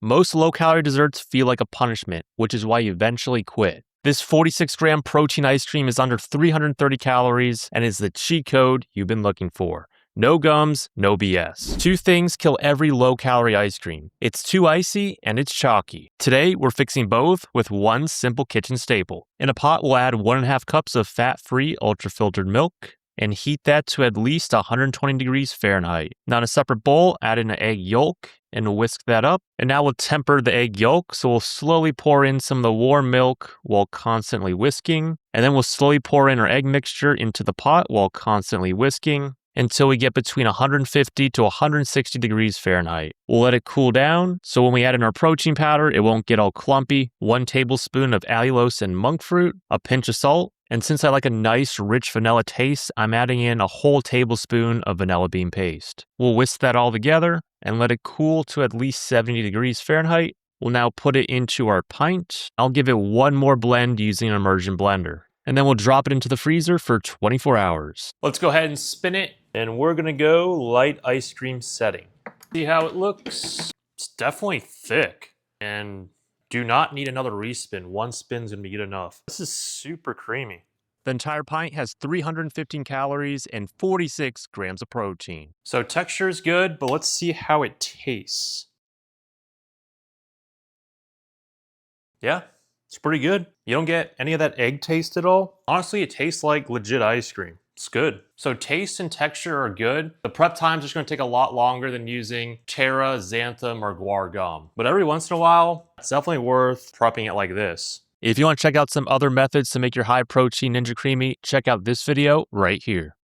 Most low-calorie desserts feel like a punishment, which is why you eventually quit. This 46-gram protein ice cream is under 330 calories and is the cheat code you've been looking for. No gums, no BS. Two things kill every low-calorie ice cream. It's too icy and it's chalky. Today, we're fixing both with one simple kitchen staple. In a pot, we'll add 1.5 cups of fat-free ultra-filtered milk and heat that to at least 120 degrees Fahrenheit. Now in a separate bowl, add in an egg yolk and whisk that up. And now we'll temper the egg yolk, so we'll slowly pour in some of the warm milk while constantly whisking. And then we'll slowly pour in our egg mixture into the pot while constantly whisking until we get between 150 to 160 degrees Fahrenheit. We'll let it cool down, so when we add in our protein powder, it won't get all clumpy. 1 tablespoon of allulose and monk fruit, a pinch of salt, and since I like a nice rich vanilla taste, I'm adding in a whole tablespoon of vanilla bean paste. We'll whisk that all together and let it cool to at least 70 degrees Fahrenheit. We'll now put it into our pint. I'll give it one more blend using an immersion blender. And then we'll drop it into the freezer for 24 hours. Let's go ahead and spin it, and we're gonna go light ice cream setting. See how it looks? It's definitely thick, and do not need another respin. One spin's gonna be good enough. This is super creamy. The entire pint has 315 calories and 46 grams of protein. So texture is good, but let's see how it tastes. Yeah, it's pretty good. You don't get any of that egg taste at all. Honestly, it tastes like legit ice cream. It's good. So taste and texture are good. The prep time's just gonna take a lot longer than using Terra, xanthan, or guar gum. But every once in a while, it's definitely worth prepping it like this. If you want to check out some other methods to make your high protein Ninja Creami, check out this video right here.